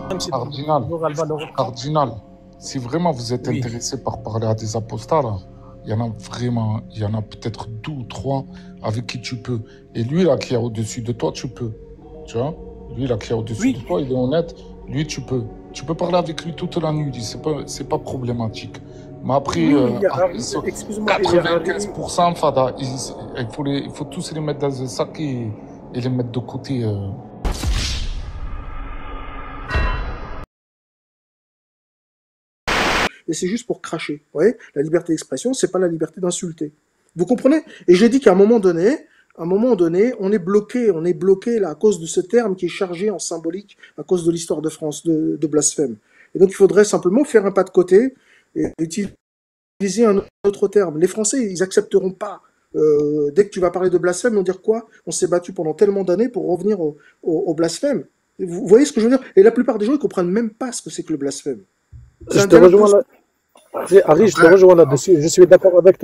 même si ton Cardinal, discours, elle va le reprendre. cardinal, si vraiment vous êtes Oui. intéressé par parler à des apostats, là, il y en a vraiment, il y en a peut-être deux ou trois avec qui tu peux. Et lui, là, qui est au-dessus de toi, tu peux. Tu vois? Lui, là, qui est au-dessus de Oui. toi, il est honnête. Lui, tu peux. Tu peux parler avec lui toute la nuit. C'est pas problématique. Mais après, Oui, il y a ils Harry, sont excuse-moi, il y a Harry. 95%, Fada, il faut tous les mettre dans un sac et les mettre de côté. Et c'est juste pour cracher. Vous voyez, la liberté d'expression, c'est pas la liberté d'insulter. Vous comprenez? Et j'ai dit qu'à un moment donné, on est bloqué là à cause de ce terme qui est chargé en symbolique à cause de l'histoire de France de blasphème. Et donc il faudrait simplement faire un pas de côté et utiliser un autre terme. Les Français, ils accepteront pas. Dès que tu vas parler de blasphème, ils vont dire quoi? On s'est battu pendant tellement d'années pour revenir au blasphème. Vous voyez ce que je veux dire? Et la plupart des gens, ils comprennent même pas ce que c'est que le blasphème. C'est Je un te dialogue rejoins là. Harry, je te Après, rejoins là-dessus. Je suis d'accord avec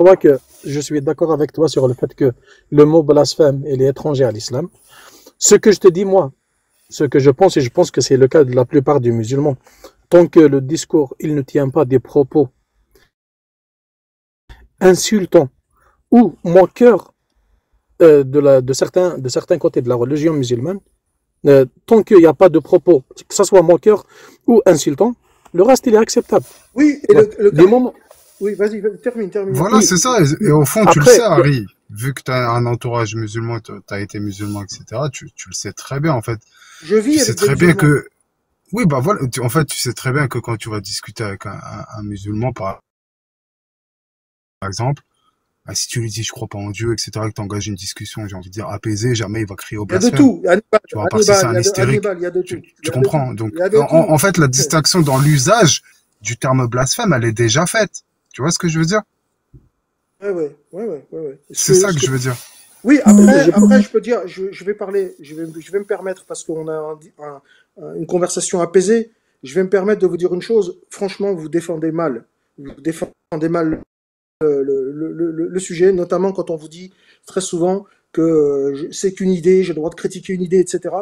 toi sur le fait que le mot blasphème, il est étranger à l'islam. Ce que je te dis, moi, ce que je pense, et je pense que c'est le cas de la plupart des musulmans, tant que le discours, il ne tient pas des propos insultants ou moqueurs de certains côtés de la religion musulmane, tant qu'il n'y a pas de propos, que ce soit moqueur ou insultant, le reste, il est acceptable. Oui, Tu vois. Des moments, oui, vas-y, termine. voilà, oui, c'est ça. Et au fond, tu le après, sais, Harry. Vu que tu as un entourage musulman, tu as été musulman, etc., tu le sais très bien, en fait. Je Tu vis sais avec des très bien musulmans. que... Oui, bah voilà. En fait, tu sais très bien que quand tu vas discuter avec un musulman, par exemple, bah, si tu lui dis je crois pas en Dieu, etc., que tu engages une discussion, j'ai envie de dire apaisée, jamais il va crier au Il y a de blasphème. tout. Hannibal, Tu vois, à part si c'est un hystérique. Hannibal, il y a de tout. Il y Tu a de tout. comprends? Donc, Il y a de tout. en fait, la distinction dans l'usage du terme blasphème, elle est déjà faite. Tu vois ce que je veux dire? Ouais. C'est ça que je veux dire. Oui, après, je peux dire, je vais parler, je vais me permettre, parce qu'on a une conversation apaisée, je vais me permettre de vous dire une chose. Franchement, vous défendez mal. Vous défendez mal le sujet, notamment quand on vous dit très souvent que c'est qu'une idée, j'ai le droit de critiquer une idée, etc.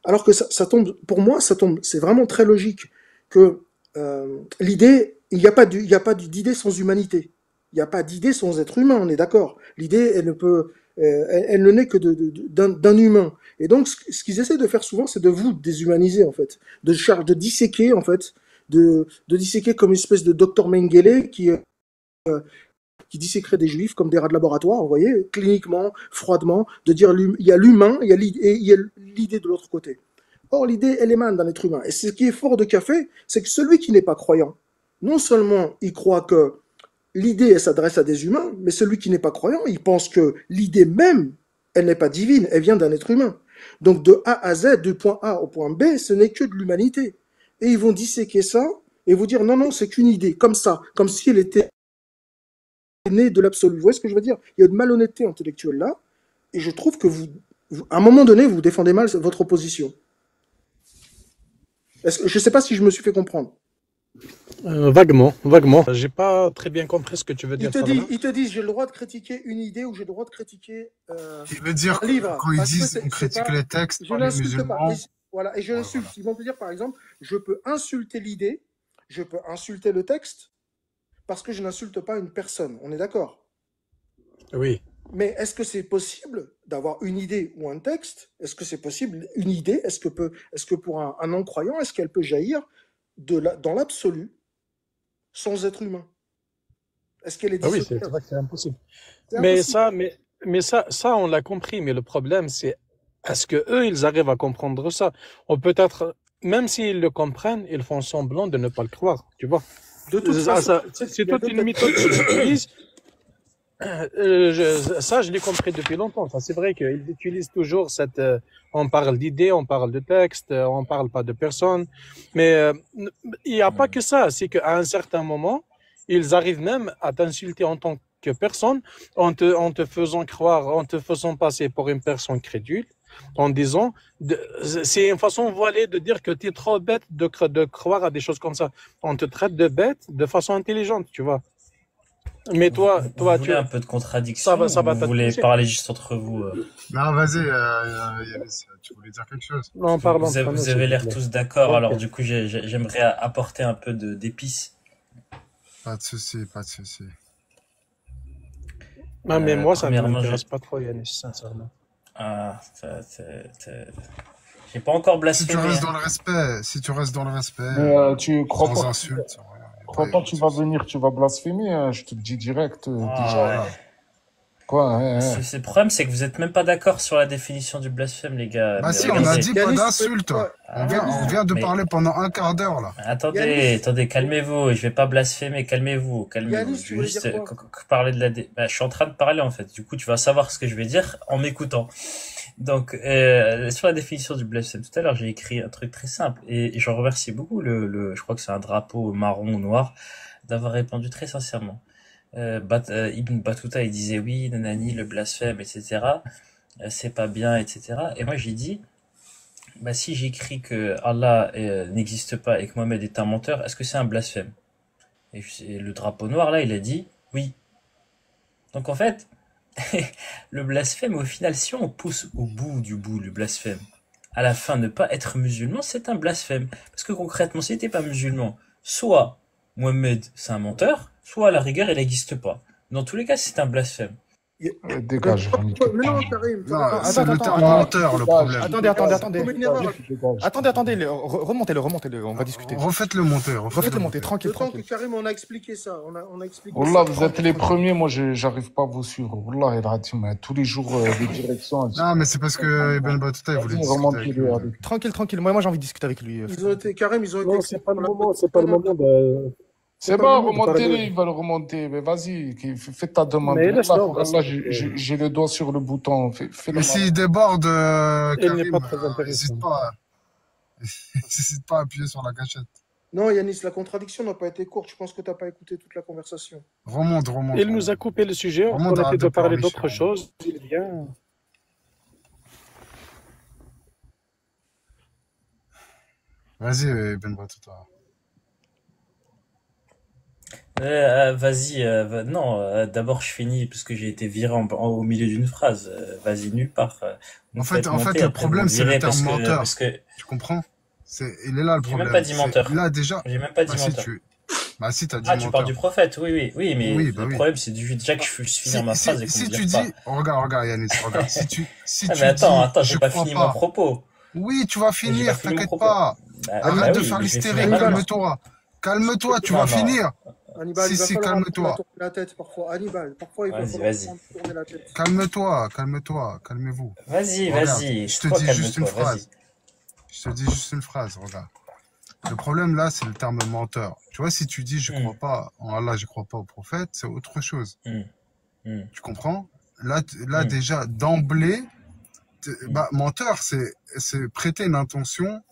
Alors que ça tombe, pour moi, c'est vraiment très logique que l'idée, il y a pas d'idée sans humanité. Il n'y a pas d'idée sans être humain, on est d'accord. L'idée, elle ne naît que d'un humain. Et donc, ce qu'ils essaient de faire souvent, c'est de vous déshumaniser, en fait, de disséquer, en fait, de disséquer comme une espèce de docteur Mengele qui disséquerait des juifs comme des rats de laboratoire, vous voyez, cliniquement, froidement, de dire il y a l'humain, il y a l'idée de l'autre côté. Or, l'idée, elle émane dans l'être humain. Et ce qui est fort de café, c'est que celui qui n'est pas croyant, non seulement il croit que l'idée, elle s'adresse à des humains, mais celui qui n'est pas croyant, il pense que l'idée même, elle n'est pas divine, elle vient d'un être humain. Donc de A à Z, du point A au point B, ce n'est que de l'humanité. Et ils vont disséquer ça et vous dire non, c'est qu'une idée, comme ça, comme si elle était née de l'absolu. Vous voyez ce que je veux dire? Il y a une malhonnêteté intellectuelle là, et je trouve que à un moment donné, vous défendez mal votre opposition. Je ne sais pas si je me suis fait comprendre. vaguement, vaguement. J'ai pas très bien compris ce que tu veux dire par là. Ils te disent, j'ai le droit de critiquer une idée ou j'ai le droit de critiquer Il veut dire un livre. quand ils Parce que disent on critique les textes je par les n'insulte pas. musulmans. Voilà, et je Ouais, l'insulte. voilà. Ils vont te dire, par exemple, je peux insulter l'idée, je peux insulter le texte, parce que je n'insulte pas une personne. On est d'accord? Oui. Mais est-ce que c'est possible d'avoir une idée ou un texte? Est-ce que c'est possible une idée? Est-ce que pour un non-croyant, est-ce qu'elle peut jaillir dans l'absolu sans être humain? Est-ce qu'elle est Ah oui, dissociée? c'est vrai que c'est impossible. C'est Mais impossible. ça, ça, on l'a compris. Mais le problème, c'est est-ce que eux, ils arrivent à comprendre ça? Ou peut-être, même s'ils le comprennent, ils font semblant de ne pas le croire. Tu vois? De toute façon, C'est il y a toute deux une méthode qu'ils utilisent. Ça, je l'ai compris depuis longtemps. Enfin, c'est vrai qu'ils utilisent toujours on parle d'idées, on parle de texte, on parle pas de personnes. Mais il n'y a pas que ça. C'est qu'à un certain moment, ils arrivent même à t'insulter en tant que personne, en te faisant croire, en te faisant passer pour une personne crédule, en disant, c'est une façon voilée de dire que tu es trop bête de croire à des choses comme ça. On te traite de bête de façon intelligente, tu vois. Mais toi, Vous toi, voulez un peu de contradiction ça ou va vous voulez t'intéresser. parler juste entre vous? Non, vas-y, Yanis, tu voulais dire quelque chose? On parle entre nous, Vous s'il avez te l'air plaît. tous d'accord, Ok. alors du coup, j'aimerais apporter un peu d'épices. Pas de souci, pas de souci. Non, mais moi, ça ne Premièrement, m'intéresse pas trop, Yanis, sincèrement. J'ai pas encore Si tu blasphémé, restes hein. dans le respect, si tu restes dans le respect, Mais tu crois sans pas, insulte, sans rien, y a crois pas pas que de tu vas souci. venir, tu vas blasphémer, hein, je te le dis direct, déjà. Ah Voilà. ouais. Quoi, hein, hein. Le problème, c'est que vous êtes même pas d'accord sur la définition du blasphème, les gars. Bah Mais si, on a regardez. dit pas Yanis, d'insulte. ouais, Ah, On vient de mais parler pendant un quart d'heure, là. attendez, Yanis, attendez, calmez-vous. Je vais pas blasphémer, calmez-vous, calmez-vous. Yanis, Je tu vais voulais juste dire quoi? parler de bah, je suis en train de parler en fait. Du coup, tu vas savoir ce que je vais dire en m'écoutant. Donc, sur la définition du blasphème, tout à l'heure, j'ai écrit un truc très simple et j'en remercie beaucoup je crois que c'est un drapeau marron ou noir, d'avoir répondu très sincèrement. Ibn Battuta, il disait oui, nanani, le blasphème, etc. C'est pas bien, etc. Et moi, j'ai dit, bah, si j'écris que Allah n'existe pas et que Mohamed est un menteur, est-ce que c'est un blasphème? Et le drapeau noir, là, il a dit oui. Donc, en fait, le blasphème, au final, si on pousse au bout du bout le blasphème, à la fin, ne pas être musulman, c'est un blasphème. Parce que concrètement, si t'es pas musulman, soit Mohamed, c'est un menteur, soit à la rigueur, il n'existe pas. Dans tous les cas, c'est un blasphème. Y- Dégage, j'en ai tout. Mais non, Karim, Non, attends, c'est Attends, le attends, terme attends. menteur, le problème. Attendez, attendez, c'est attendez. comme une erreur. Attendez, remontez-le, on va discuter. Refaites-le monter, Refaites-le monter, tranquille, Le temps que tranquille. Karim, on a expliqué ça. On a expliqué Wallah, ça. vous êtes les premiers, moi, j'arrive pas à vous suivre. Wallah, el Hatim, hein, tous les jours, les directions. Non, mais c'est parce que Ibn Battuta, il voulait Vas-y, discuter avec remontez-le lui. avec. Tranquille, moi j'ai envie de discuter avec lui. Ils ont été, Karim, ils ont été Non, c'est pas le sur la moment, c'est pas le moment de. C'est pas bon, le moment de remontez-le, parler. il va le remonter. Mais vas-y, fais ta demande. Mais laisse-le, on va Wallah, j'ai le doigt sur le bouton. Fais Mais la s'il déborde, Il n'est pas Karim, très intéressant. n'hésite pas à appuyer sur la gâchette. Non, Yanis, la contradiction n'a pas été courte. Je pense que tu n'as pas écouté toute la conversation. Remonte. Il nous a coupé le sujet, on Remonte, essaie arrête de de parler pleurnicher, d'autre chose. Il vient. Vas-y, Ibn Battuta. Vas-y, non, d'abord je finis parce que j'ai été viré au milieu d'une phrase. Vas-y, nulle part. Vous En me fait, faites monter, le après vous problème, me c'est le virez terme menteur. parce que Tu comprends? Il est là le j'ai problème. même pas dit menteur. Là, déjà. J'ai même pas dit Bah si, menteur. Bah si, t'as dit Ah, tu parles menteur. du prophète, oui, mais Oui, le bah oui. problème c'est déjà que je puisse finir ma phrase et qu'on Si me tu vire dis, pas. regarde, Yanis, regarde. Si Ah, tu mais attends, dis, j'ai je pas crois fini mon pas. propos. Oui, tu vas J'ai pas finir, fini mon t'inquiète propos. pas. Bah Arrête de oui, faire mais je vais l'hystérique, finir maintenant. calme-toi. Calme-toi, tu vas Non, finir. Hannibal, il va Si, falloir un peu la calme-toi. tourner la tête parfois. Hannibal, parfois il va Vas-y, falloir vas-y. tourner la tête. Calme-toi, calmez-vous. Vas-y, Regarde, vas-y. je te Toi, dis juste une calme-toi, vas-y. phrase. Je te dis juste une phrase, regarde. Le problème là, c'est le terme menteur. Tu vois, si tu dis je crois pas en Allah, je crois pas au prophète, c'est autre chose. Tu comprends? Là déjà, d'emblée, bah, menteur, c'est prêter une intention,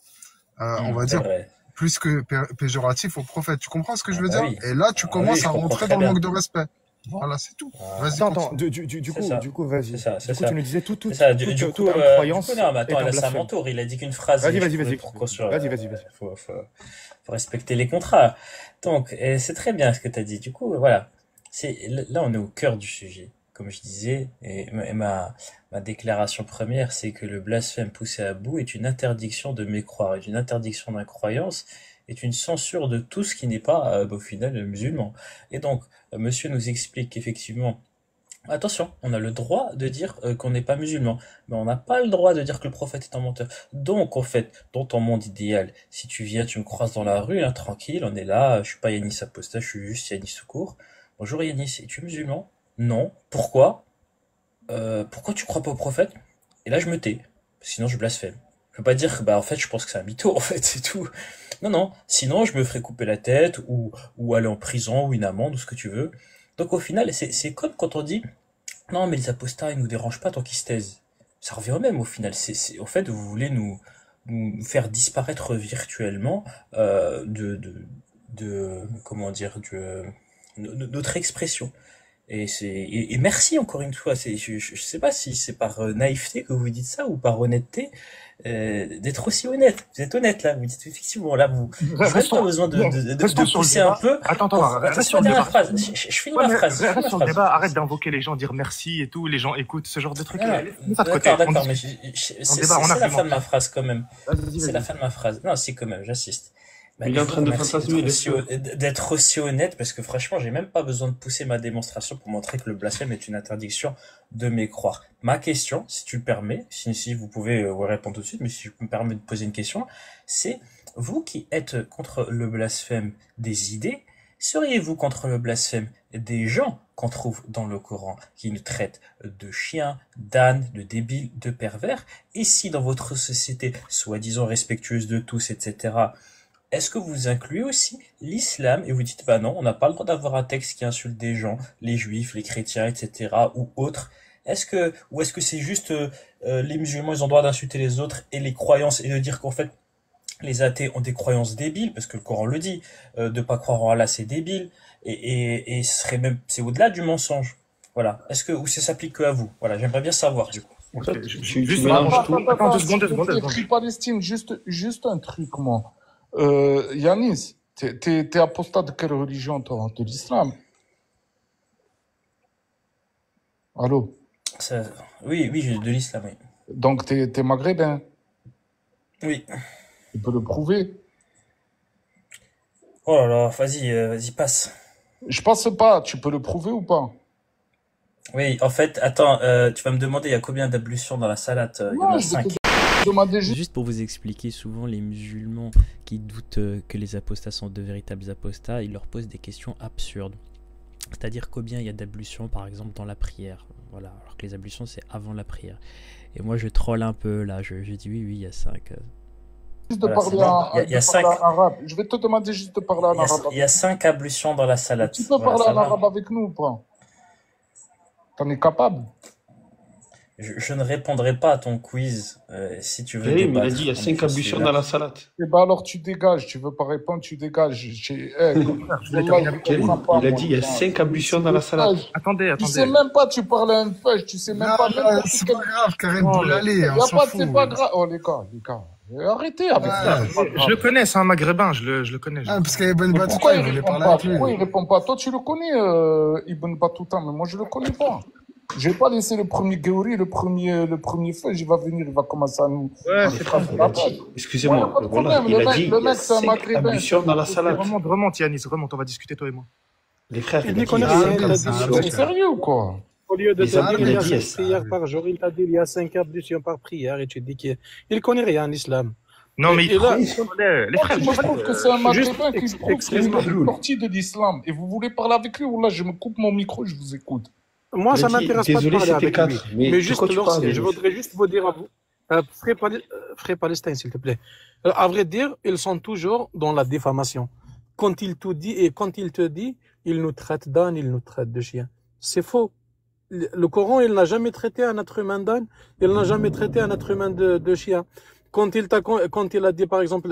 on va C'est dire, vrai. plus que péjoratif au prophète. Tu comprends ce que je Ah veux bah dire? oui. Et là, tu Ah oui, commences je à comprends rentrer très dans le bien. manque de respect. Voilà, c'est tout. Vas-y, Attends, continue. du coup, vas-y. C'est ça, Du coup, tu nous disais tout, C'est ça. toute Du coup, croyance non, mais attends, est un là, c'est à blasphème. mon tour. Il a dit qu'une phrase. Vas-y, et je vas-y, pouvais vas-y. pour construire. Vas-y. Faut respecter les contrats. Donc, c'est très bien ce que tu as dit. Du coup, voilà. Là, on est au cœur du sujet. Comme je disais, et ma déclaration première, c'est que le blasphème poussé à bout est une interdiction de mécroire, est une interdiction d'incroyance, est une censure de tout ce qui n'est pas, au final, musulman. Et donc, monsieur nous explique qu'effectivement, attention, on a le droit de dire qu'on n'est pas musulman, mais on n'a pas le droit de dire que le prophète est un menteur. Donc, en fait, dans ton monde idéal, si tu viens, tu me croises dans la rue, hein, tranquille, on est là, je suis pas Yanis Apostat, je suis juste Yanis tout court. Bonjour Yanis, es-tu musulman? Non. Pourquoi? Pourquoi tu crois pas au prophète? Et là, je me tais. Sinon, je blasphème. Je peux pas dire que, bah, en fait, je pense que c'est un mytho, en fait, c'est tout. Non. Sinon, je me ferais couper la tête, ou aller en prison, ou une amende, ou ce que tu veux. Donc, au final, c'est comme quand on dit, non, mais les apostats, ils nous dérangent pas tant qu'ils se taisent. Ça revient au même, au final. En fait, vous voulez nous faire disparaître virtuellement, comment dire, notre expression. Et merci encore une fois. Je sais pas si c'est par naïveté que vous dites ça ou par honnêteté, d'être aussi honnête. Vous êtes honnête là. Vous dites effectivement là, vous n'avez même pas besoin de pousser un peu. Attends, reste sur le débat. Je finis ma phrase. Reste sur le débat. Arrête d'invoquer les gens, dire merci et tout. Les gens écoutent ce genre de trucs. D'accord, mais c'est la fin de ma phrase quand même. C'est la fin de ma phrase. Non, c'est quand même. J'assiste. Il est en train de fantasmer d'être aussi honnête parce que franchement j'ai même pas besoin de pousser ma démonstration pour montrer que le blasphème est une interdiction de mécroire. Ma question, si tu le permets, si vous pouvez répondre tout de suite, mais si je me permets de poser une question, c'est vous qui êtes contre le blasphème des idées, seriez-vous contre le blasphème des gens qu'on trouve dans le Coran, qui nous traitent de chiens, d'ânes, de débiles, de pervers, et si dans votre société, soi-disant respectueuse de tous, etc., est-ce que vous incluez aussi l'islam et vous dites, bah non, on n'a pas le droit d'avoir un texte qui insulte des gens, les juifs, les chrétiens, etc., ou autres? Est-ce que c'est juste les musulmans, ils ont le droit d'insulter les autres et les croyances et de dire qu'en fait, les athées ont des croyances débiles, parce que le Coran le dit, de pas croire en Allah, c'est débile, et ce serait même, c'est au-delà du mensonge. Voilà. Ou ça s'applique que à vous? Voilà, j'aimerais bien savoir, du coup. En fait, juste attends, 2 secondes. Palestine, juste un truc, moi. Yanis, t'es apostat de quelle religion, toi? De l'islam? Allô? Oui, de l'islam, oui. Donc, t'es maghrébin? Oui. Tu peux le prouver? Oh là là, vas-y, passe. Je passe pas, tu peux le prouver ou pas? Oui, en fait, attends, tu vas me demander, il y a combien d'ablutions dans la salade? Il y en a 5. Juste pour vous expliquer, souvent les musulmans qui doutent que les apostats sont de véritables apostats, ils leur posent des questions absurdes. C'est-à-dire combien il y a d'ablutions par exemple dans la prière. Voilà, alors que les ablutions c'est avant la prière. Et moi je troll un peu là, je dis oui, il y a 5. Juste de parler il y a 5 en arabe. Je vais te demander juste de parler en arabe. Il y a 5 ablutions dans la salade. Tu peux parler en arabe avec nous ou pas? T'en es capable? Je ne répondrai pas à ton quiz si tu veux il débattre. a dit il y a 5 ablutions dans la salade. Eh ben alors tu dégages, tu veux pas répondre, tu dégages. Il a dit il y a 5 ablutions dans la salade. Attendez. Tu sais même pas, tu parles à un feuille, tu sais même pas. C'est pas grave, Karim Boulalé, on s'en fout. C'est pas grave. Oh les gars. Arrêtez avec ça. Je le connais, c'est un maghrébin, je le connais. Parce qu'il y a Ibn Battuta, pourquoi il voulait parler avec lui. Pourquoi il répond pas? Toi tu le connais, Ibn Battuta, mais moi je le connais pas. Je vais pas laisser le premier Géouri, le premier feu, il va venir, il va commencer à nous. Ouais, c'est pas excusez-moi, voilà, il a dit le mec, c'est un maghrébin. ablutions dans la salade. Remonte, Yanis, remonte, on va discuter, toi et moi. Les frères, Il connaît rien. C'est sérieux ou quoi? Au lieu de te dire il y a 5 prières par jour, il t'a dit il y a 5 ablutions par prière et tu dis qu'il connaît rien en islam. Non, mais Et là, les frères, Je trouve que c'est un maghrébin qui Juste, prouve qu'il est sorti de l'islam. Et vous voulez parler avec lui ou là, je me coupe mon micro, je vous écoute. Moi, ça m'intéresse pas de parler avec lui. Mais juste je voudrais juste vous dire à vous, frère Palestin, s'il te plaît. À vrai dire, ils sont toujours dans la diffamation. Quand il te dit et quand il te dit, il nous traite d'âne, il nous traite de chien. C'est faux. Le Coran, il n'a jamais traité un être humain d'âne, il n'a jamais traité un être humain de chien. Quand il a dit par exemple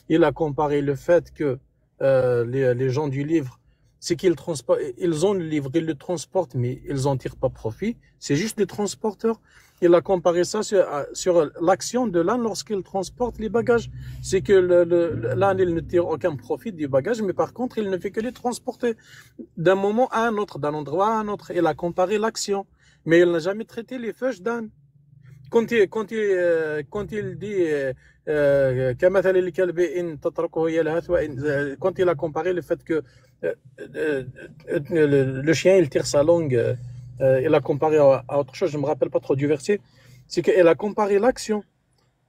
il a comparé le fait que les gens du livre, c'est qu'ils transportent, ils ont le livre, ils le transportent, mais ils en tirent pas profit. C'est juste des transporteurs. Il a comparé ça sur l'action de l'âne lorsqu'il transporte les bagages. C'est que l'âne, il ne tire aucun profit du bagage, mais par contre, il ne fait que les transporter d'un moment à un autre, d'un endroit à un autre. Il a comparé l'action. Mais il n'a jamais traité les feuilles d'âne. Quand il dit quand il a comparé le fait que le chien il tire sa langue, il a comparé à autre chose, je me rappelle pas trop du verset, c'est qu'il a comparé l'action.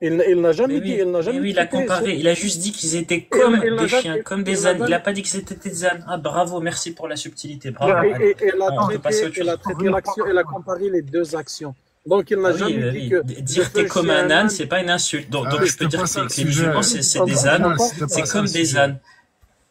Il n'a jamais dit, il n'a jamais. Oui, il a comparé. Il a juste dit qu'ils étaient comme des chiens, comme des ânes. Il n'a pas dit que c'était des ânes. Ah, bravo, merci pour la subtilité. Bravo. Et il a traité l'action, il a comparé les deux actions. Donc il n'a jamais dit que dire t'es comme un âne, c'est pas une insulte. Donc je peux dire que les musulmans c'est des ânes, c'est comme des ânes.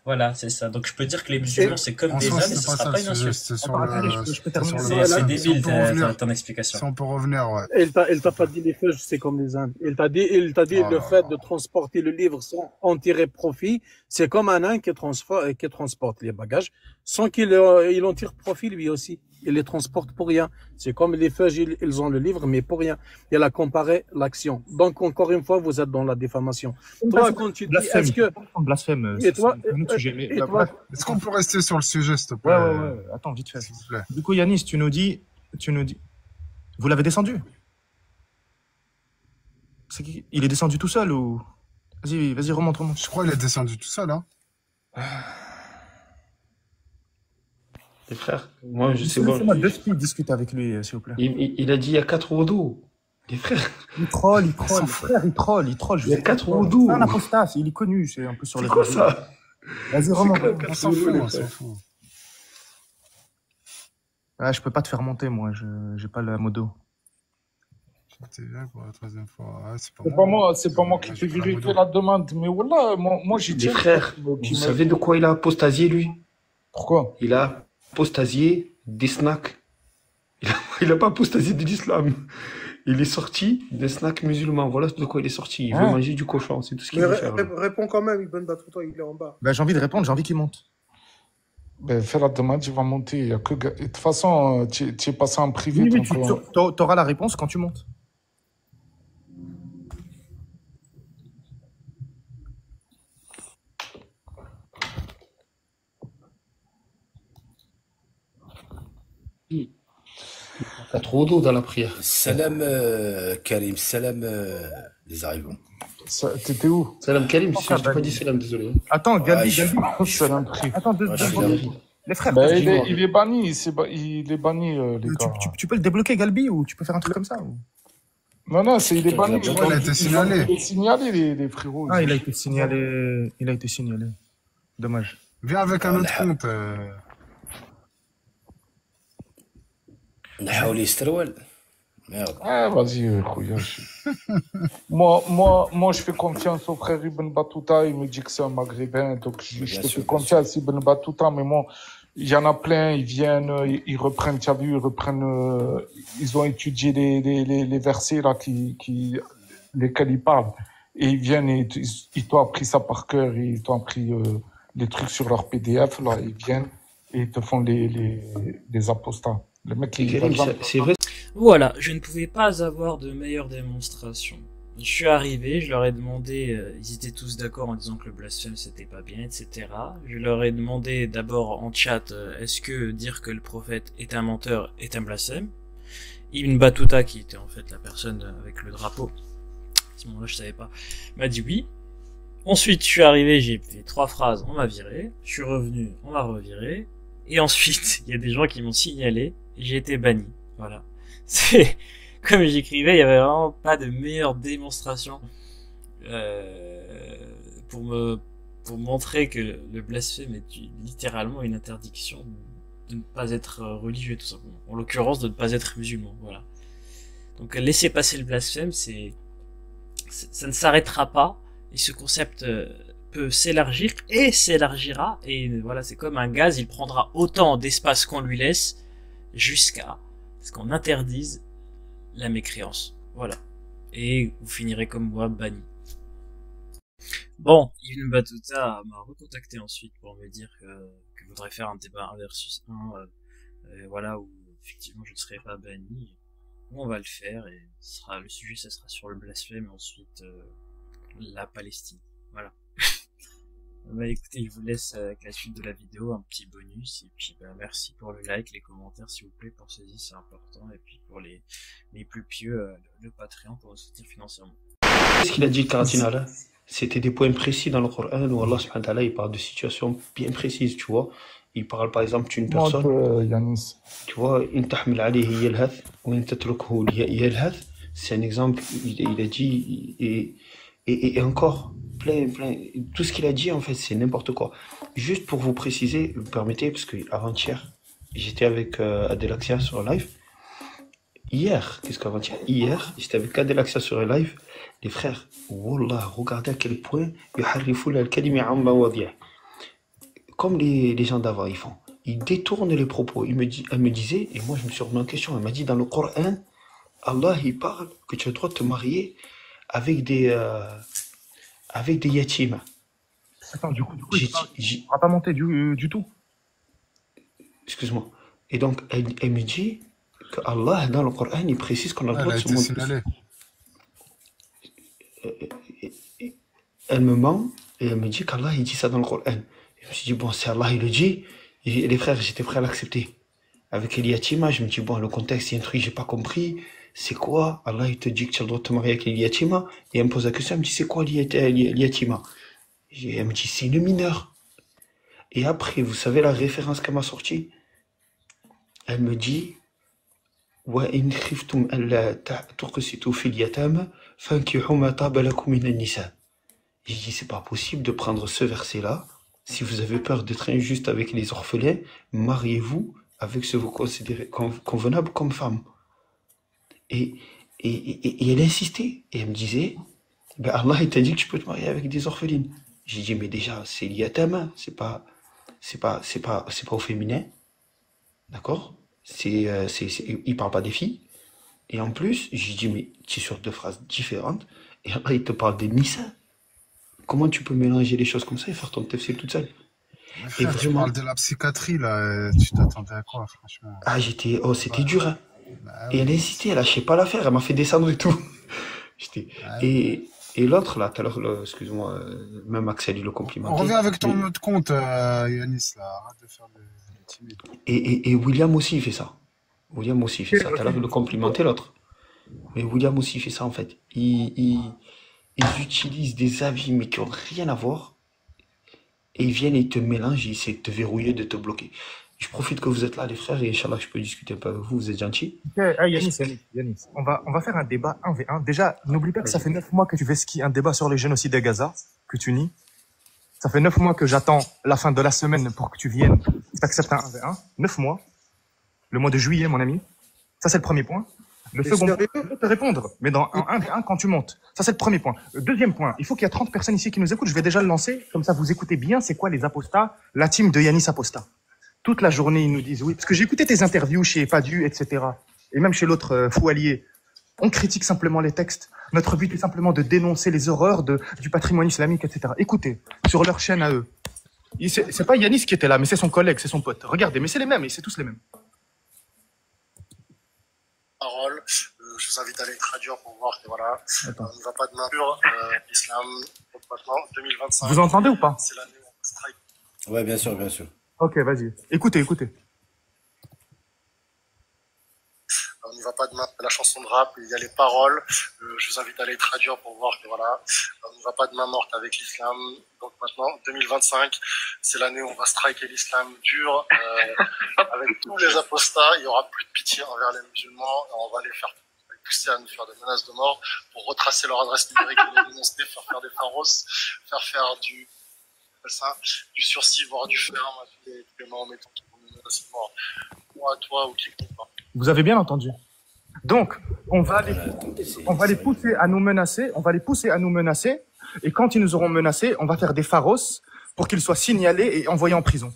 Voilà, c'est ça. Donc je peux dire que les musulmans, c'est comme En des soi, ânes, et ce c'était pas sera ça pas le une sujet, insulte. c'était sur Attends, le. je peux c'était sur terminer. C'est le. débile Si on peut revenir, ton explication. si on peut revenir, ouais. Il t'a pas dit les feuilles, c'est comme les Indes. Il t'a dit Oh le là fait là. de transporter le livre sans en tirer profit, c'est comme un Inde qui transporte les bagages sans il en tire profit lui aussi. Il les transporte pour rien. C'est comme les feuilles, ils ont le livre, mais pour rien. Il a comparé l'action. Donc, encore une fois, vous êtes dans la diffamation. Toi, quand tu dis, Blasphème. est-ce que, Blasphème, et toi, c'est un autre sujet. Mais et toi, Est-ce qu'on peut rester sur le sujet, s'il te plaît, ouais. Attends, vite fait. s'il te plaît? Du coup, Yanis, tu nous dis, vous l'avez descendu? Il est descendu tout seul ou? Vas-y, remonte. Je crois qu'il est descendu tout seul, hein. Les frères, moi je sais Laissez-moi pas. deux minutes discuter avec lui, s'il vous plaît. Il a dit il y a 4 wudu. Les frères, Il troll, frère, il troll. il y a 4 wudu. C'est un apostat, il est connu, c'est un peu sur C'est les quoi réseaux. ça? Vas-y, remonte. On s'en fout, on s'en fout. Ah, je peux pas te faire monter, moi, j'ai pas la modo. T'es bien pour la troisième fois. Ouais, c'est C'est pas moi qui te vérifie la demande. Mais voilà, moi j'y Les tiens. frères, vous savez de quoi il a apostasié lui? Pourquoi? Il a apostasié des snacks. Il a pas apostasié de l'islam. Il est sorti des snacks musulmans. Voilà de quoi il est sorti. Il veut manger du cochon. C'est tout ce qu'il Mais veut faire. là. réponds quand même, Ibn Battuta, il est en bas. Bah, j'ai envie de répondre, j'ai envie qu'il monte. Ben, fais la demande, il va monter. Il y a que... De toute façon, tu es passé en privé. Oui, donc, tu auras la réponse quand tu montes. Il y a trop d'eau dans la prière. Salam Karim, salam les arrivants. T'étais où? Salam Karim, si je t'ai pas dit salam, désolé. Attends, Gabi. Salam Karim. Attends, deux secondes. Les frères, Ben, il est banni, il est banni, les gars. tu peux le débloquer, Galbi, ou tu peux faire un truc comme ça ou... Non, il est banni. Il a été signalé. Il est signalé, les frérots. Ah, il a été signalé. Dommage. Viens avec un autre compte. نحاول يسترول. Merde. Ah, vas-y, Khouyachi. moi, je fais confiance au frère Ibn Battuta. Il me dit que c'est un maghrébin. Donc, je te fais confiance, Ibn Battuta. Mais moi, il y en a plein. Ils viennent, ils reprennent, tu as vu, ils ont étudié les versets là, lesquels ils parlent. Et ils viennent et ils t'ont appris ça par cœur. Ils t'ont appris les trucs sur leur PDF. Là, ils viennent et ils te font les apostats. Le mec, c'est vrai. Voilà, je ne pouvais pas avoir de meilleure démonstration. Je suis arrivé, je leur ai demandé, ils étaient tous d'accord en disant que le blasphème c'était pas bien, etc. Je leur ai demandé d'abord en chat, est-ce que dire que le prophète est un menteur est un blasphème? Ibn Battuta, qui était en fait la personne avec le drapeau, à ce moment-là je savais pas, m'a dit oui. Ensuite je suis arrivé, j'ai fait 3 phrases, on m'a viré, je suis revenu, on m'a reviré, et ensuite il y a des gens qui m'ont signalé, j'ai été banni, voilà. C'est, comme j'écrivais, il y avait vraiment pas de meilleure démonstration pour montrer que le blasphème est littéralement une interdiction de ne pas être religieux, tout simplement. En l'occurrence, de ne pas être musulman, voilà. Donc laisser passer le blasphème, ça ne s'arrêtera pas, et ce concept peut s'élargir et s'élargira, et voilà, c'est comme un gaz, il prendra autant d'espace qu'on lui laisse jusqu'à ce qu'on interdise la mécréance. Voilà. Et vous finirez comme moi, banni. Bon, Ibn Battuta m'a recontacté ensuite pour me dire que voudrait faire un débat 1 versus 1, voilà, où effectivement je ne serai pas banni. On va le faire, et le sujet, ça sera sur le blasphème, et ensuite la Palestine. Voilà. Bah écoutez, je vous laisse avec la suite de la vidéo, un petit bonus, et puis merci pour le like, les commentaires s'il vous plaît, pensez-y, c'est important, et puis pour les plus pieux, le Patreon pour nous soutenir financièrement. Ce qu'il a dit, Karatina, là, c'était des points précis dans le Coran où Allah subhanahu wa ta'ala, il parle de situations bien précises, tu vois. Il parle par exemple d'une personne, tu vois, c'est un exemple, il a dit, et encore, plein, tout ce qu'il a dit en fait c'est n'importe quoi. Juste pour vous préciser, vous me permettez, parce que avant-hier, j'étais avec Adelaxia sur un live. Hier, qu'est-ce qu'avant-hier? Hier, j'étais avec Adelaxia sur un live. Les frères, wallah, regardez à quel point comme les gens d'avant, ils font. Ils détournent les propos. Elle me disait, et moi je me suis remis en question, elle m'a dit dans le Coran, Allah il parle que tu as le droit de te marier avec des yatims. Attends, du coup, on va pas monter du tout. Excuse-moi. Et donc, elle me dit que Allah, dans le Coran, il précise qu'on a le droit de se marier. Elle me ment et elle me dit qu'Allah, il dit ça dans le Coran. Et je me suis dit, bon, si Allah, il le dit, et les frères, j'étais prêt à l'accepter. Avec Eliatima, je me dis, bon, le contexte, il y a un truc que j'ai pas compris. C'est quoi? Allah, il te dit que tu as le droit de te marier avec Eliatima. Et elle me pose la question, elle me dit, c'est quoi Eliatima? Et elle me dit, c'est une mineure. Et après, vous savez la référence qu'elle m'a sortie? Elle me dit, wa in khiftum alla tuqsitu fil yatam fankihu ma taba lakum min an-nisa. J'ai dit, c'est pas possible de prendre ce verset-là. Si vous avez peur d'être injuste avec les orphelins, mariez-vous avec ce que vous considérez convenable comme femme. Et elle insistait. Et elle me disait, ben Allah, il t'a dit que tu peux te marier avec des orphelines. J'ai dit, mais déjà, c'est l'yatam, c'est pas au féminin. D'accord? Il parle pas des filles. Et en plus, j'ai dit, mais tu es sur deux phrases différentes. Et après, il te parle des nisa. Comment tu peux mélanger les choses comme ça et faire ton tafsir toute seule? Et vraiment... Tu parles de la psychiatrie, là. Tu t'attendais à quoi, franchement? Ah, c'était dur, hein. Bah, et elle a hésité, elle lâchait pas l'affaire, elle m'a fait descendre et tout. Et l'autre, là, tout à l'heure, excuse-moi, même Axel, il le complimentait. On revient avec ton autre compte, Yanis, là. Arrête de faire le timide. Et William aussi, il fait ça. William aussi, il fait ça. Tout à l'heure, il le complimentait, l'autre. Mais William aussi, il fait ça, en fait. Ils utilisent des avis, mais qui n'ont rien à voir. Et ils viennent et ils te mélangent, ils essaient de te verrouiller, de te bloquer. Je profite que vous êtes là, les frères, et Inch'Allah, je peux discuter un peu avec vous, vous êtes gentils. Yanis, on va faire un débat 1v1. Déjà, n'oublie pas que ça fait 9 mois que tu fais un débat sur le génocide de Gaza, que tu nies. Ça fait 9 mois que j'attends la fin de la semaine pour que tu viennes, que tu acceptes un 1v1. 9 mois. Le mois de juillet, mon ami. Ça, c'est le premier point. Le second point, je peux te répondre, mais dans un 1v1 quand tu montes. Ça, c'est le premier point. Deuxième point, il faut qu'il y ait 30 personnes ici qui nous écoutent. Je vais déjà le lancer. Comme ça, vous écoutez bien, c'est quoi les apostats, la team de Yanis Apostat. Toute la journée, ils nous disent oui. Parce que j'ai écouté tes interviews chez Padu, etc. Et même chez l'autre Foualier. On critique simplement les textes. Notre but est simplement de dénoncer les horreurs du patrimoine islamique, etc. Écoutez, sur leur chaîne à eux. C'est pas Yanis qui était là, mais c'est son collègue, c'est son pote. Regardez, mais c'est les mêmes, c'est tous les mêmes. Parole. Je vous invite à aller traduire pour voir que voilà, on ne va pas de main pure. L'islam, maintenant, 2025. Vous entendez ou pas? C'est l'année où on strike. Ouais, bien sûr, bien sûr. Ok, vas-y. Écoutez. On n'y va pas de main. La chanson de rap, il y a les paroles. Je vous invite à aller traduire pour voir que voilà, on ne va pas de main morte avec l'islam. Donc maintenant, 2025, c'est l'année où on va striker l'islam dur. Avec tous les apostats, il n'y aura plus de pitié envers les musulmans. On va les faire pousser à nous faire des menaces de mort pour retracer leur adresse numérique et les dénoncer, faire des pharos, faire du sursis, voire du ferme à tous les Mahométans qui vont nous menacer de mort. Moi, toi ou quiconque. Vous avez bien entendu. Donc, on va les pousser à nous menacer. Et quand ils nous auront menacés, on va faire des pharos pour qu'ils soient signalés et envoyés en prison.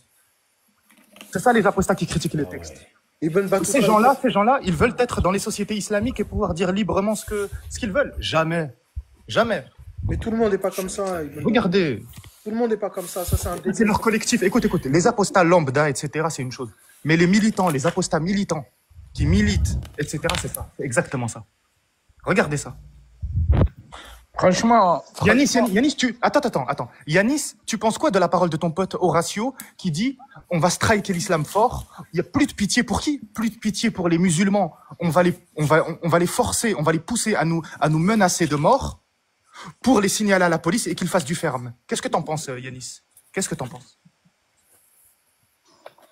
C'est ça les apostats qui critiquent les textes. Ces gens-là, ils veulent être dans les sociétés islamiques et pouvoir dire librement ce qu'ils veulent. Jamais. Mais tout le monde n'est pas comme ça. Regardez. Tout le monde n'est pas comme ça. Ça, c'est leur collectif. Écoutez. Les apostats lambda, etc., c'est une chose. Mais les militants, les apostats militants, qui militent, etc., c'est ça. C'est exactement ça. Regardez ça. Franchement. Yanis, Attends. Yanis, tu penses quoi de la parole de ton pote Horatio qui dit on va striker l'islam fort, il n'y a plus de pitié pour qui? Plus de pitié pour les musulmans. On va les forcer, on va les pousser à nous menacer de mort pour les signaler à la police et qu'ils fassent du ferme. Qu'est-ce que t'en penses, Yanis? Qu'est-ce que t'en penses?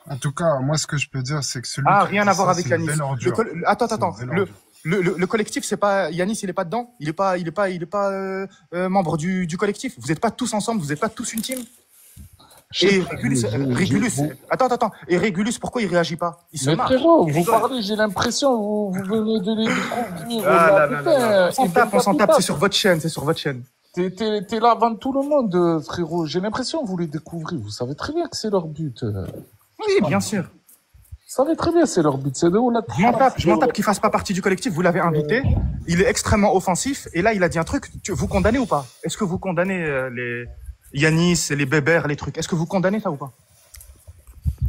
En tout cas, moi, ce que je peux dire, c'est que celui rien à voir avec Yanis. Attends. Le collectif, c'est pas Yanis, il est pas dedans. Il est pas membre du collectif. Vous n'êtes pas tous ensemble. Vous n'êtes pas tous une team. Et Régulus, attends. Et Régulus, pourquoi il réagit pas? Il se marre. Frérot, vous parlez, j'ai l'impression vous venez de les découvrir. On s'en tape. C'est sur votre chaîne. T'es là avant tout le monde, frérot. J'ai l'impression que vous les découvrez. Vous savez très bien que c'est leur but. Oui, bien sûr. Vous savez très bien que c'est leur but. C'est de où la Je m'en tape qu'il fasse pas partie du collectif. Vous l'avez invité. Il est extrêmement offensif. Et là, il a dit un truc. Vous condamnez ou pas? Est-ce que vous condamnez les Yanis, les Bébert, les trucs? Est-ce que vous condamnez ça ou pas?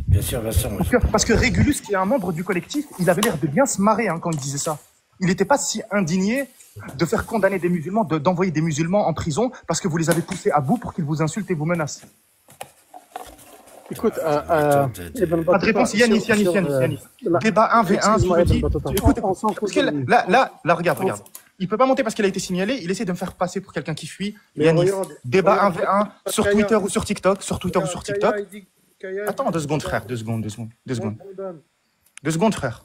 Bien sûr, bien sûr. Parce que Régulus, qui est un membre du collectif, il avait l'air de bien se marrer quand il disait ça. Il n'était pas si indigné de faire condamner des musulmans, d'envoyer des musulmans en prison parce que vous les avez poussés à bout pour qu'ils vous insultent et vous menacent. Écoute, pas de réponse, Yanis. Débat 1v1, je vous dis. Écoute, parce que là, regarde. Il peut pas monter parce qu'il a été signalé. Il essaie de me faire passer pour quelqu'un qui fuit. Yanis, débat 1v1 sur Twitter ou sur TikTok. Attends, 2 secondes, frère. 2 secondes, frère.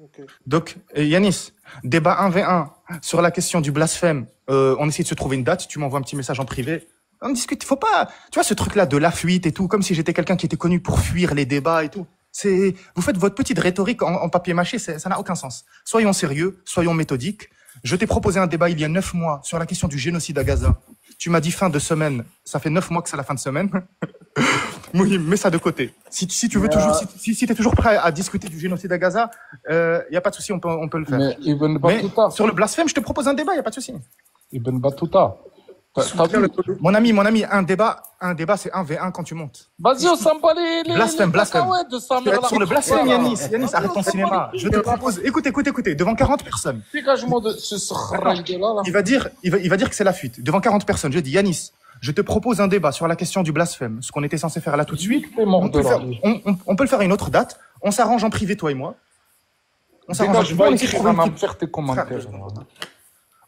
Okay. Donc, Yanis, débat 1v1 sur la question du blasphème. On essaie de se trouver une date. Tu m'envoies un petit message en privé. On discute. Faut pas, tu vois, ce truc-là de la fuite et tout, comme si j'étais quelqu'un qui était connu pour fuir les débats et tout. Vous faites votre petite rhétorique en papier mâché, ça n'a aucun sens. Soyons sérieux, soyons méthodiques. Je t'ai proposé un débat il y a 9 mois sur la question du génocide à Gaza. Tu m'as dit fin de semaine. Ça fait 9 mois que c'est la fin de semaine. Oui, mets ça de côté. Si tu veux toujours, si t'es toujours prêt à discuter du génocide à Gaza, y a pas de souci, on peut le faire. Mais sur le blasphème, je te propose un débat, y a pas de souci. Ibn Battuta. Mon ami, un débat, c'est 1v1 quand tu montes. Vas-y, on s'en bat les blasphème. Sur le blasphème, Yanis, arrête ton cinéma. Je te propose, écoutez, devant 40 personnes. Dégage-moi de ce là. Il va dire que c'est la fuite. Devant 40 personnes, je dis, Yanis, je te propose un débat sur la question du blasphème, ce qu'on était censé faire là tout de suite. On peut le faire à une autre date. On s'arrange en privé, toi et moi. On s'arrange.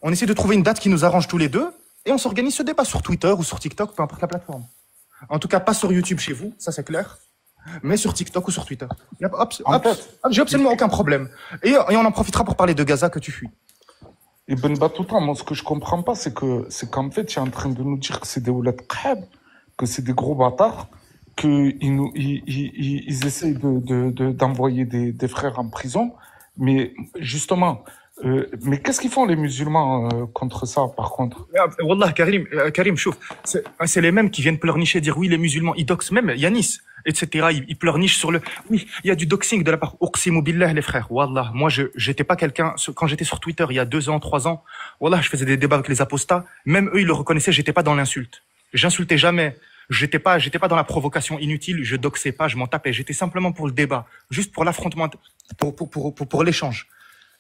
On essaie de trouver une date qui nous arrange tous les deux. Et on s'organise ce débat sur Twitter ou sur TikTok, peu importe la plateforme. En tout cas, pas sur YouTube chez vous, ça c'est clair, mais sur TikTok ou sur Twitter. J'ai absolument aucun problème. Et on en profitera pour parler de Gaza que tu fuis. Ibn Battuta, moi ce que je comprends pas, c'est qu'en fait, tu es en train de nous dire que c'est des oulad khab, que c'est des gros bâtards, qu'ils essayent d'envoyer des frères en prison. Mais justement, mais qu'est-ce qu'ils font les musulmans contre ça, par contre? Wallah, Karim, chouf, c'est les mêmes qui viennent pleurnicher, dire oui, les musulmans, ils doxent même Yanis, etc. Ils pleurnichent sur le... Oui, il y a du doxing de la part... Uqsimu billah, les frères. Wallah, moi, j'étais pas quelqu'un... Quand j'étais sur Twitter, il y a 2 ans, 3 ans, Wallah, je faisais des débats avec les apostats. Même eux, ils le reconnaissaient, j'étais pas dans l'insulte. J'insultais jamais. J'étais pas dans la provocation inutile, je doxais pas, je m'en tapais. J'étais simplement pour le débat, juste pour l'affrontement, pour l'échange.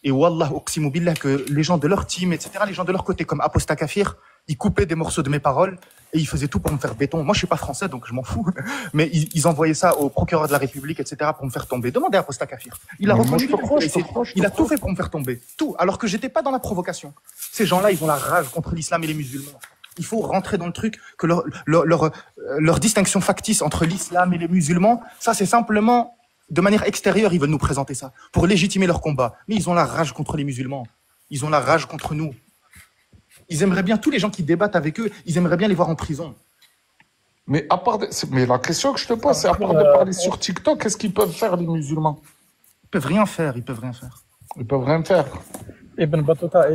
Et Wallah, uqsimu billah, que les gens de leur team, etc., les gens de leur côté, comme Apostat Kafir, ils coupaient des morceaux de mes paroles et ils faisaient tout pour me faire béton. Moi, je suis pas français, donc je m'en fous. Mais ils envoyaient ça au procureur de la République, etc., pour me faire tomber. Demandez à Apostat Kafir. Il a reconnu, il a tout fait pour me faire tomber. Tout. Alors que j'étais pas dans la provocation. Ces gens-là, ils ont la rage contre l'islam et les musulmans. Il faut rentrer dans le truc que leur distinction factice entre l'islam et les musulmans, ça, c'est simplement... De manière extérieure, ils veulent nous présenter ça pour légitimer leur combat. Mais ils ont la rage contre les musulmans. Ils ont la rage contre nous. Ils aimeraient bien, tous les gens qui débattent avec eux, ils aimeraient bien les voir en prison. Mais la question que je te pose, c'est à part de parler sur TikTok, qu'est-ce qu'ils peuvent faire, les musulmans? Ils peuvent rien faire. Ils peuvent rien faire. Ibn Battuta,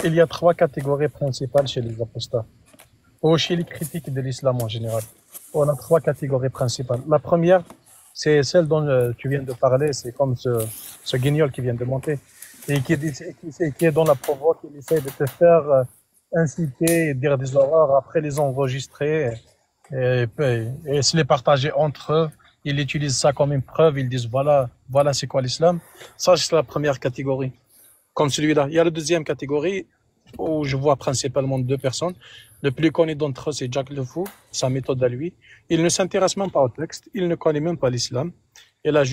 il y a 3 catégories principales chez les apostats, ou chez les critiques de l'islam en général. On a 3 catégories principales. La première, c'est celle dont tu viens de parler, c'est comme ce guignol qui vient de monter et qui est dans la provoque, il essaie de te faire inciter et dire des horreurs, après les enregistrer et se les partager entre eux. Ils utilisent ça comme une preuve, ils disent voilà c'est quoi l'islam. Ça, c'est la première catégorie, comme celui-là. Il y a la deuxième catégorie où je vois principalement 2 personnes. Le plus connu d'entre eux, c'est Jack Le Fou, sa méthode à lui. Il ne s'intéresse même pas au texte, il ne connaît même pas l'islam. Il va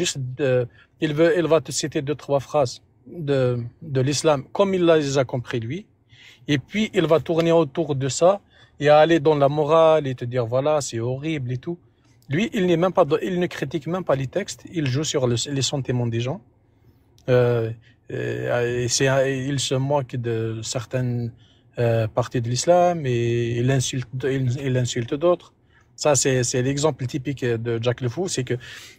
te citer 2-3 phrases de l'islam comme il les a compris lui. Et puis, il va tourner autour de ça et aller dans la morale et te dire voilà, c'est horrible et tout. Lui, il ne critique même pas les textes, il joue sur les sentiments des gens. Il se moque de certaines parties de l'islam et il insulte d'autres. Ça, c'est l'exemple typique de Jack Le Fou, c'est que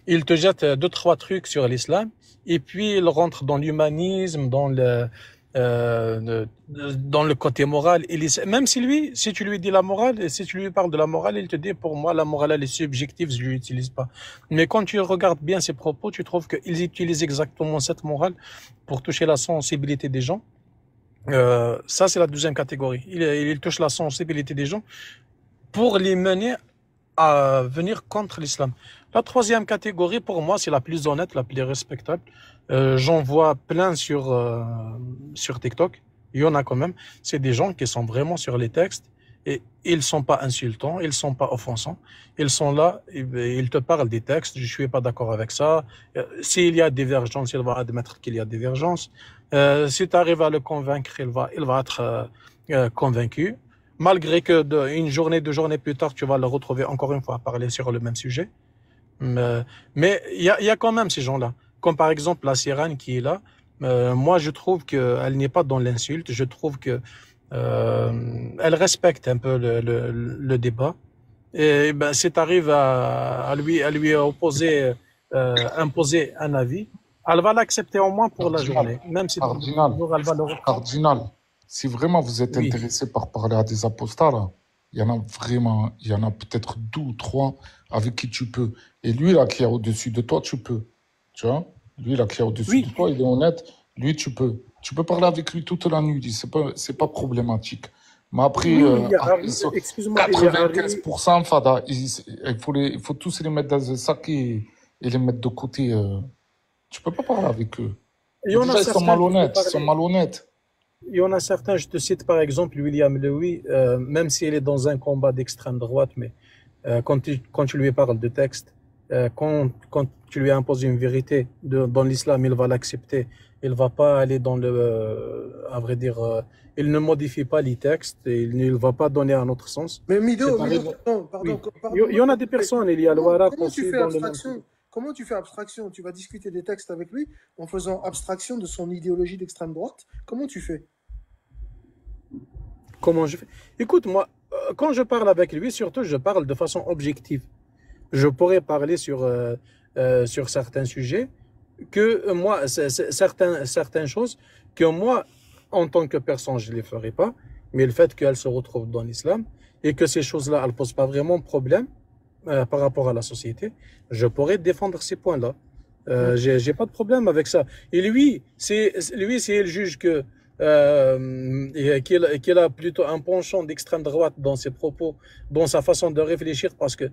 il te jette 2-3 trucs sur l'islam et puis il rentre dans l'humanisme, dans dans le côté moral. Même si lui, si tu lui dis la morale, et si tu lui parles de la morale, il te dit, pour moi, la morale, elle est subjective, je l'utilise pas. Mais quand tu regardes bien ses propos, tu trouves qu'ils utilisent exactement cette morale pour toucher la sensibilité des gens. Ça, c'est la deuxième catégorie. Il touche la sensibilité des gens pour les mener à venir contre l'islam. La troisième catégorie, pour moi, c'est la plus honnête, la plus respectable. J'en vois plein sur TikTok. Il y en a quand même. C'est des gens qui sont vraiment sur les textes et ils sont pas insultants, ils sont pas offensants. Ils sont là, ils te parlent des textes. Je suis pas d'accord avec ça. S'il y a divergence, il va admettre qu'il y a divergence. Si tu arrives à le convaincre, il va être convaincu. Malgré que une journée, 2 journées plus tard, tu vas le retrouver encore une fois à parler sur le même sujet. Mais il y a quand même ces gens-là. Comme par exemple la Sirène qui est là. Moi, je trouve qu'elle n'est pas dans l'insulte. Je trouve que elle respecte un peu le débat. Et ben, si tu arrives à lui opposer, imposer un avis, elle va l'accepter au moins pour la journée. Même si Cardinal, elle va le reprendre. Cardinal, si vraiment vous êtes Oui. intéressé par parler à des apostats, là, il y en a vraiment, il y en a peut-être 2 ou 3 avec qui tu peux. Et lui, là, qui est au-dessus de toi, tu peux. Tu vois? Lui, là, qui est au-dessus Oui. de toi, il est honnête. Lui, tu peux. Tu peux parler avec lui toute la nuit. C'est pas problématique. Mais après, Oui, il y a ils sont excuse-moi, il y a 95%, Fada, il faut tous les mettre dans un sac et les mettre de côté. Tu peux pas parler avec eux. Il y en a Déjà, ils sont certains qui malhonnêtes. peuvent Ils sont parler. malhonnêtes. Il y en a certains, je te cite par exemple William Louis, même s'il est dans un combat d'extrême droite, mais quand tu lui parles de texte, quand tu lui imposes une vérité dans l'islam, il va l'accepter. Il va pas aller dans à vrai dire, il ne modifie pas les textes, et il ne va pas donner un autre sens. Mais C'est Mido, pareil. pardon, Oui. pardon. Il y en a des personnes, il y a le Waraq Comment tu aussi fais dans le même. abstraction? Comment tu fais abstraction? Tu vas discuter des textes avec lui en faisant abstraction de son idéologie d'extrême droite? Comment tu fais? Comment je fais? Écoute, moi, quand je parle avec lui, surtout, je parle de façon objective. Je pourrais parler sur certains sujets que moi, certaines choses que moi, en tant que personne, je ne les ferai pas, mais le fait qu'elles se retrouvent dans l'islam et que ces choses-là, elles ne posent pas vraiment de problème par rapport à la société, je pourrais défendre ces points-là. J'ai pas de problème avec ça. Et lui, s'il juge que qu'il a plutôt un penchant d'extrême droite dans ses propos, dans sa façon de réfléchir, parce que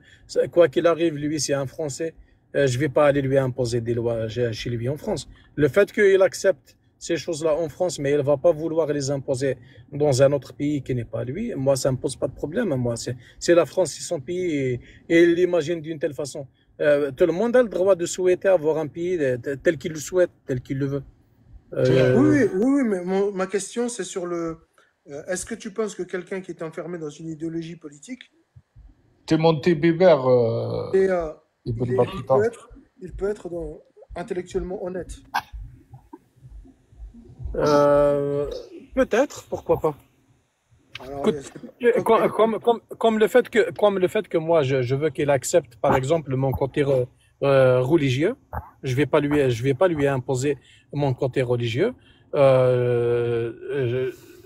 quoi qu'il arrive, lui, c'est un Français. Je vais pas aller lui imposer des lois chez lui en France. Le fait qu'il accepte ces choses-là en France, mais il va pas vouloir les imposer dans un autre pays qui n'est pas lui, moi, ça me pose pas de problème. Moi, c'est la France, c'est son pays, et il l'imagine d'une telle façon. Tout le monde a le droit de souhaiter avoir un pays tel qu'il le souhaite, tel qu'il le veut. Oui, mais ma question, c'est sur est-ce que tu penses que quelqu'un qui est enfermé dans une idéologie politique, T'es monté bébert, et, Ibn il Battuta. peut être intellectuellement honnête? Peut-être, pourquoi pas. Alors, Écoute, comme le fait que moi je veux qu'il accepte par exemple mon côté religieux, je vais pas lui imposer mon côté religieux.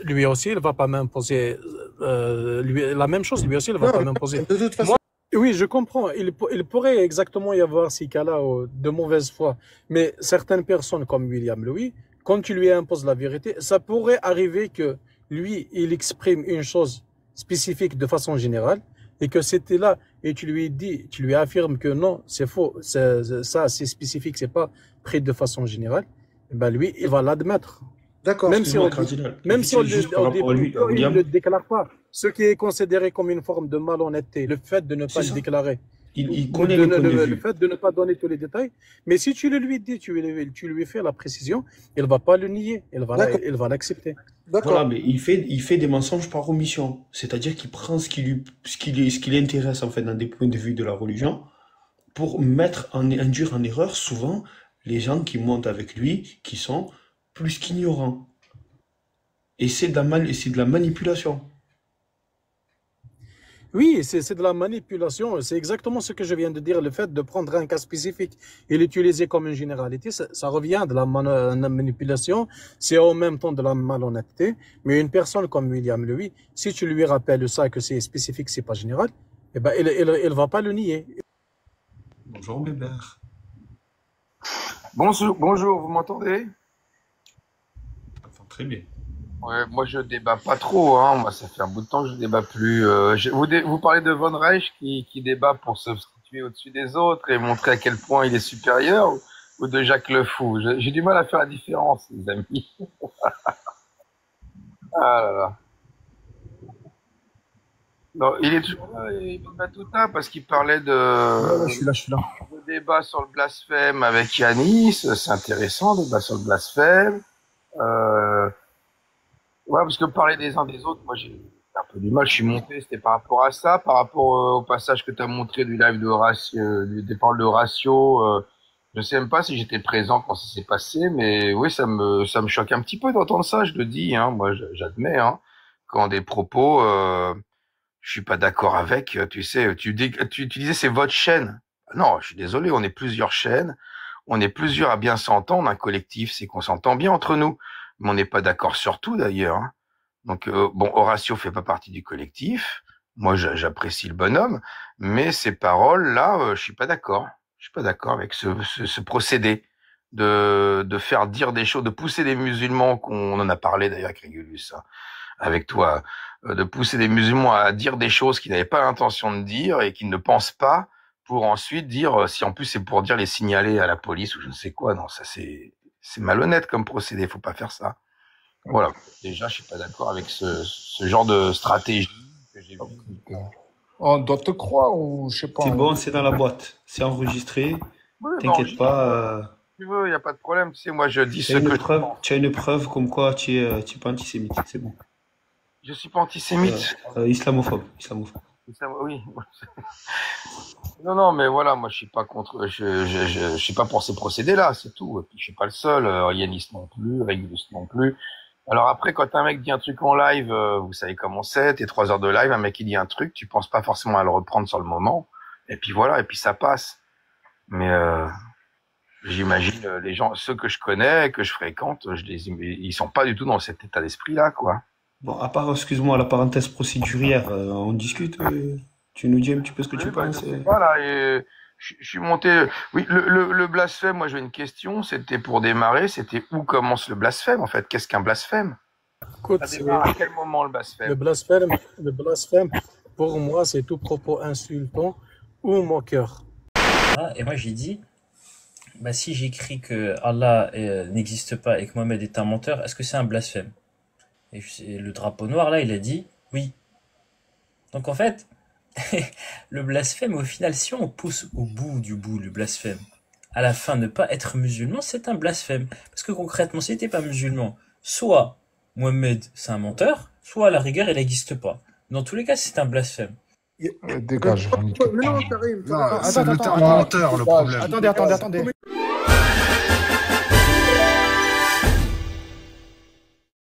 Lui aussi, il va pas m'imposer la même chose. Lui aussi, il va non, pas m'imposer. de toute façon, Moi, oui, je comprends. Il pourrait exactement y avoir ces cas-là de mauvaise foi, mais certaines personnes comme William Louis, quand tu lui imposes la vérité, ça pourrait arriver que lui, il exprime une chose spécifique de façon générale et que c'était là et tu lui affirmes que non, c'est faux, ça c'est spécifique, c'est pas pris de façon générale. Et ben lui, il va l'admettre. d'accord. Même si on Cardinal. même si on Juste par rapport à lui, il ne William, le déclare pas, ce qui est considéré comme une forme de malhonnêteté, le fait de ne c'est pas le ça. déclarer, Il connaît les points de le vue. fait de ne pas donner tous les détails. Mais si tu le lui dis, tu lui fais la précision, il va pas le nier, D'accord. il va l'accepter. Voilà, D'accord. mais il fait des mensonges par omission. C'est-à-dire qu'il prend ce qui l'intéresse en fait dans des points de vue de la religion pour induire en erreur souvent les gens qui montent avec lui, qui sont plus qu'ignorants. Et c'est de la manipulation. Oui, c'est de la manipulation. C'est exactement ce que je viens de dire. Le fait de prendre un cas spécifique et l'utiliser comme une généralité, ça revient de la manipulation. C'est en même temps de la malhonnêteté. Mais une personne comme William, lui, si tu lui rappelles ça, que c'est spécifique, c'est pas général, eh ben, elle va pas le nier. Bonjour, Bébert. Bonjour, vous m'entendez? Très bien. Ouais, moi je débat pas trop, hein. Moi ça fait un bout de temps que je débat plus. Vous parlez de Von Reich qui débat pour se situer au-dessus des autres et montrer à quel point il est supérieur, ou de Jacques Le Fou. J'ai du mal à faire la différence, les amis. Ah là là. Non, il est toujours là, Ibn Battuta, parce qu'il parlait Je suis là. de débat sur le blasphème avec Yanis. C'est intéressant, le débat sur le blasphème. Ouais, parce que parler des uns des autres, moi j'ai un peu du mal, je suis monté, c'était par rapport à ça, par rapport au passage que tu as montré du live de Horatio, des paroles de Horatio. Je sais même pas si j'étais présent quand ça s'est passé, mais oui, ça me choque un petit peu d'entendre ça, je le dis, hein. Moi j'admets, hein, quand des propos, je suis pas d'accord avec, tu sais, tu disais c'est votre chaîne. Non, je suis désolé, on est plusieurs chaînes, on est plusieurs à bien s'entendre, un collectif, c'est qu'on s'entend bien entre nous. Mais on n'est pas d'accord sur tout d'ailleurs, hein. Donc bon, Horatio fait pas partie du collectif. Moi, j'apprécie le bonhomme, mais ces paroles-là, je suis pas d'accord. Je suis pas d'accord avec ce procédé de faire dire des choses, de pousser des musulmans, qu'on en a parlé d'ailleurs avec Régulus, hein, avec toi, de pousser des musulmans à dire des choses qu'ils n'avaient pas l'intention de dire et qu'ils ne pensent pas, pour ensuite dire, si en plus c'est pour dire les signaler à la police ou je ne sais quoi. Non, ça c'est malhonnête comme procédé, faut pas faire ça. Voilà. Déjà, je suis pas d'accord avec ce genre de stratégie que j'ai vu. On doit te croire ou je sais pas. C'est bon, c'est dans la boîte, c'est enregistré. Oui, T'inquiète pas. Si tu veux, y a pas de problème. Tu sais, moi, je dis tu as une preuve comme quoi tu es pas antisémite, c'est bon. Je suis pas antisémite. Islamophobe. Oui. Non, mais voilà, moi je suis pas contre, je suis pas pour ces procédés-là, c'est tout. Et puis je suis pas le seul, Yanis non plus, Régulus non plus. Alors après, quand un mec dit un truc en live, vous savez comment c'est, t'es 3 heures de live, un mec qui dit un truc, tu penses pas forcément à le reprendre sur le moment, et puis voilà, et puis ça passe. Mais j'imagine les gens, ceux que je connais, que je fréquente, ils sont pas du tout dans cet état d'esprit-là, quoi. Bon, à part, excuse-moi, la parenthèse procédurière, on discute. Tu nous dis un petit peu ce que tu penses. Voilà, et je suis monté. Oui, le blasphème, moi j'ai une question. C'était pour démarrer. C'était où commence le blasphème en fait? Qu'est-ce qu'un blasphème? Écoute, à quel moment le blasphème? Le blasphème, pour moi, c'est tout propos insultant ou moqueur. Et moi j'ai dit, bah, si j'écris que Allah n'existe pas et que Mohamed est un menteur, est-ce que c'est un blasphème? Et le drapeau noir là, il a dit oui. Donc en fait, le blasphème, au final, si on pousse au bout du bout le blasphème, à la fin, ne pas être musulman, c'est un blasphème. Parce que concrètement, si t'es pas musulman, soit Mohamed, c'est un menteur, soit à la rigueur, il n'existe pas. Dans tous les cas, c'est un blasphème. Dégage. Mais non, Karim. C'est le terme menteur le problème. Attendez.